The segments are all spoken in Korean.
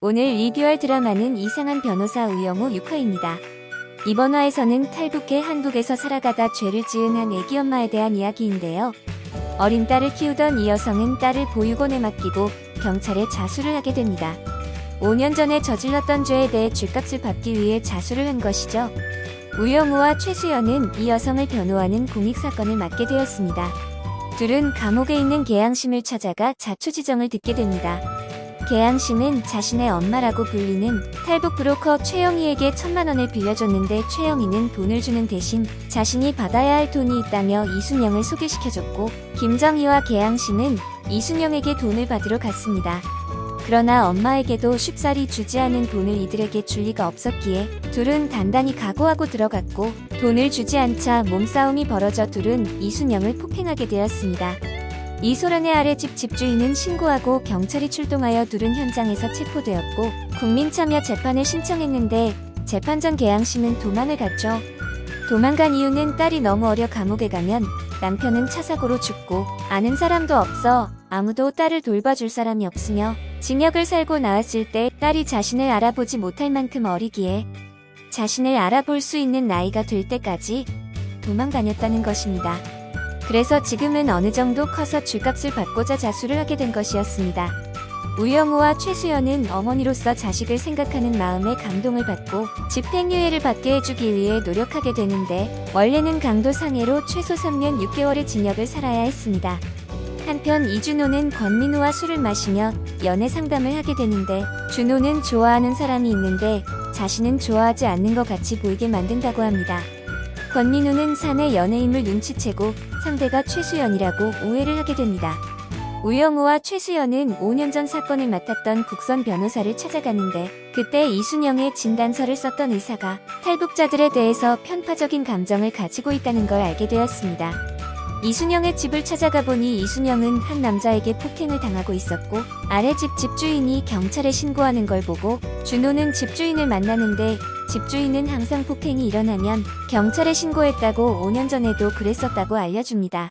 오늘 리뷰할 드라마는 이상한 변호사 우영우 6화입니다. 이번 화에서는 탈북해 한국에서 살아가다 죄를 지은 한 애기 엄마에 대한 이야기인데요. 어린 딸을 키우던 이 여성은 딸을 보육원에 맡기고 경찰에 자수를 하게 됩니다. 5년 전에 저질렀던 죄에 대해 죗값을 받기 위해 자수를 한 것이죠. 우영우와 최수연은 이 여성을 변호하는 공익사건을 맡게 되었습니다. 둘은 감옥에 있는 계양심을 찾아가 자초지정을 듣게 됩니다. 계양심은 자신의 엄마라고 불리는 탈북 브로커 최영희에게 1,000만 원을 빌려줬는데 최영희는 돈을 주는 대신 자신이 받아야 할 돈이 있다며 이순영을 소개시켜줬고, 김정희와 계양심은 이순영에게 돈을 받으러 갔습니다. 그러나 엄마에게도 쉽사리 주지 않은 돈을 이들에게 줄 리가 없었기에 둘은 단단히 각오하고 들어갔고, 돈을 주지 않자 몸싸움이 벌어져 둘은 이순영을 폭행하게 되었습니다. 이소란의 아랫집 집주인은 신고하고 경찰이 출동하여 둘은 현장에서 체포되었고, 국민참여 재판을 신청했는데 재판 전 계양심은 도망을 갔죠. 도망간 이유는 딸이 너무 어려 감옥에 가면 남편은 차사고로 죽고 아는 사람도 없어 아무도 딸을 돌봐줄 사람이 없으며, 징역을 살고 나왔을 때 딸이 자신을 알아보지 못할 만큼 어리기에 자신을 알아볼 수 있는 나이가 될 때까지 도망다녔다는 것입니다. 그래서 지금은 어느 정도 커서 죗값을 받고자 자수를 하게 된 것이었습니다. 우영우와 최수연은 어머니로서 자식을 생각하는 마음에 감동을 받고 집행유예를 받게 해주기 위해 노력하게 되는데, 원래는 강도 상해로 최소 3년 6개월의 징역을 살아야 했습니다. 한편 이준호는 권민우와 술을 마시며 연애 상담을 하게 되는데, 준호는 좋아하는 사람이 있는데 자신은 좋아하지 않는 것 같이 보이게 만든다고 합니다. 권민우는 사내 연예인물 눈치채고 상대가 최수연이라고 오해를 하게 됩니다. 우영우와 최수연은 5년 전 사건을 맡았던 국선 변호사를 찾아가는데, 그때 이순영의 진단서를 썼던 의사가 탈북자들에 대해서 편파적인 감정을 가지고 있다는 걸 알게 되었습니다. 이순영의 집을 찾아가 보니 이순영은 한 남자에게 폭행을 당하고 있었고, 아래집 집주인이 경찰에 신고하는 걸 보고 준호는 집주인을 만나는데, 집주인은 항상 폭행이 일어나면 경찰에 신고했다고 5년 전에도 그랬었다고 알려줍니다.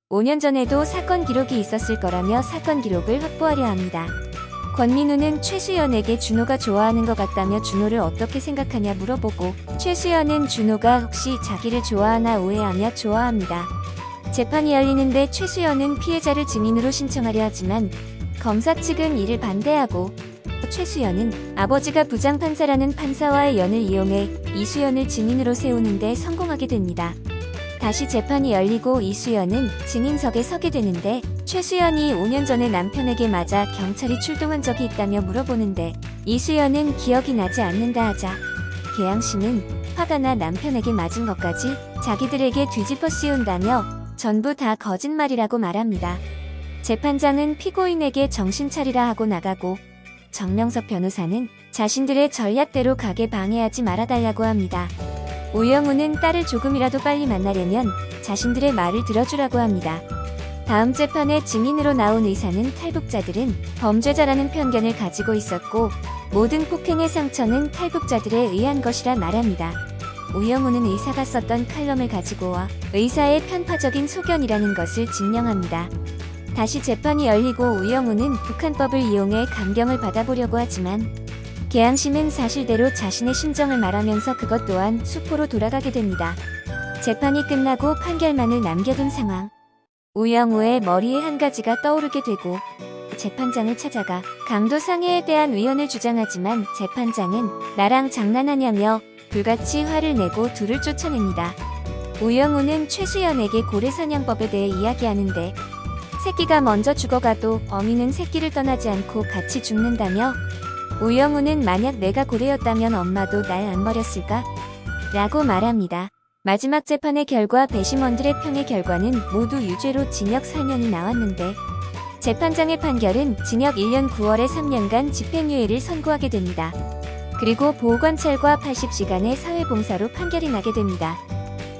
5년 전에도 사건 기록이 있었을 거라며 사건 기록을 확보하려 합니다. 권민우는 최수연에게 준호가 좋아하는 것 같다며 준호를 어떻게 생각하냐 물어보고, 최수연은 준호가 혹시 자기를 좋아하나 오해하며 좋아합니다. 재판이 열리는데 최수연은 피해자를 증인으로 신청하려 하지만 검사 측은 이를 반대하고, 최수연은 아버지가 부장판사라는 판사와의 연을 이용해 이수연을 증인으로 세우는데 성공하게 됩니다. 다시 재판이 열리고 이수연은 증인석에 서게 되는데, 최수연이 5년 전에 남편에게 맞아 경찰이 출동한 적이 있다며 물어보는데, 이수연은 기억이 나지 않는다 하자 계양심은 화가 나 남편에게 맞은 것까지 자기들에게 뒤집어 씌운다며 전부 다 거짓말이라고 말합니다. 재판장은 피고인에게 정신 차리라 하고 나가고, 정명석 변호사는 자신들의 전략대로 가게 방해하지 말아달라고 합니다. 우영우는 딸을 조금이라도 빨리 만나려면 자신들의 말을 들어주라고 합니다. 다음 재판에 증인으로 나온 의사는 탈북자들은 범죄자라는 편견을 가지고 있었고, 모든 폭행의 상처는 탈북자들에 의한 것이라 말합니다. 우영우는 의사가 썼던 칼럼을 가지고 와 의사의 편파적인 소견이라는 것을 증명합니다. 다시 재판이 열리고 우영우는 북한법을 이용해 감경을 받아보려고 하지만 계양심은 사실대로 자신의 심정을 말하면서 그것 또한 수포로 돌아가게 됩니다. 재판이 끝나고 판결만을 남겨둔 상황. 우영우의 머리에 한 가지가 떠오르게 되고 재판장을 찾아가 강도 상해에 대한 위헌을 주장하지만 재판장은 나랑 장난하냐며 불같이 화를 내고 둘을 쫓아냅니다. 우영우는 최수연에게 고래사냥법에 대해 이야기하는데, 새끼가 먼저 죽어가도 어미는 새끼를 떠나지 않고 같이 죽는다며, 우영우는 만약 내가 고래였다면 엄마도 날 안 버렸을까? 라고 말합니다. 마지막 재판의 결과 배심원들의 평의 결과는 모두 유죄로 징역 4년이 나왔는데, 재판장의 판결은 징역 1년 9월에 3년간 집행유예를 선고하게 됩니다. 그리고 보호관찰과 80시간의 사회봉사로 판결이 나게 됩니다.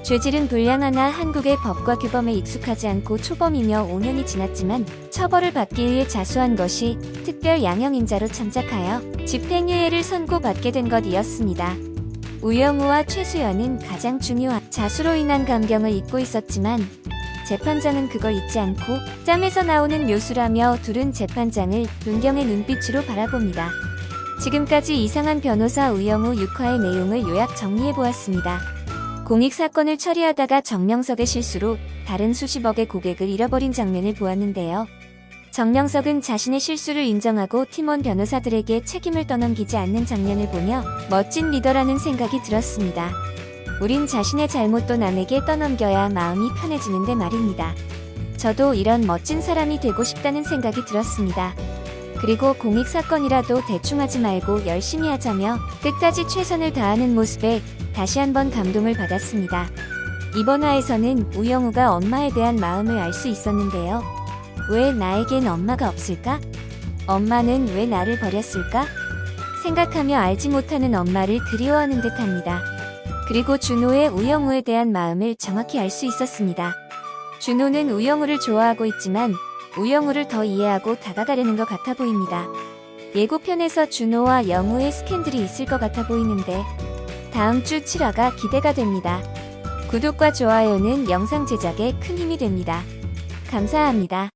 죄질은 불량하나 한국의 법과 규범에 익숙하지 않고 초범이며 5년이 지났지만 처벌을 받기 위해 자수한 것이 특별 양형인자로 참작하여 집행유예를 선고받게 된 것이었습니다. 우영우와 최수연은 가장 중요한 자수로 인한 감경을 잊고 있었지만 재판장은 그걸 잊지 않고 짬에서 나오는 묘수라며 둘은 재판장을 존경의 눈빛으로 바라봅니다. 지금까지 이상한 변호사 우영우 6화의 내용을 요약 정리해보았습니다. 공익사건을 처리하다가 정명석의 실수로 다른 수십억의 고객을 잃어버린 장면을 보았는데요. 정명석은 자신의 실수를 인정하고 팀원 변호사들에게 책임을 떠넘기지 않는 장면을 보며 멋진 리더라는 생각이 들었습니다. 우린 자신의 잘못도 남에게 떠넘겨야 마음이 편해지는데 말입니다. 저도 이런 멋진 사람이 되고 싶다는 생각이 들었습니다. 그리고 공익사건이라도 대충 하지 말고 열심히 하자며 끝까지 최선을 다하는 모습에 다시 한번 감동을 받았습니다. 이번 화에서는 우영우가 엄마에 대한 마음을 알 수 있었는데요. 왜 나에겐 엄마가 없을까? 엄마는 왜 나를 버렸을까? 생각하며 알지 못하는 엄마를 그리워하는 듯합니다. 그리고 준호의 우영우에 대한 마음을 정확히 알 수 있었습니다. 준호는 우영우를 좋아하고 있지만 우영우를 더 이해하고 다가가려는 것 같아 보입니다. 예고편에서 준호와 영우의 스캔들이 있을 것 같아 보이는데 다음 주 7화가 기대가 됩니다. 구독과 좋아요는 영상 제작에 큰 힘이 됩니다. 감사합니다.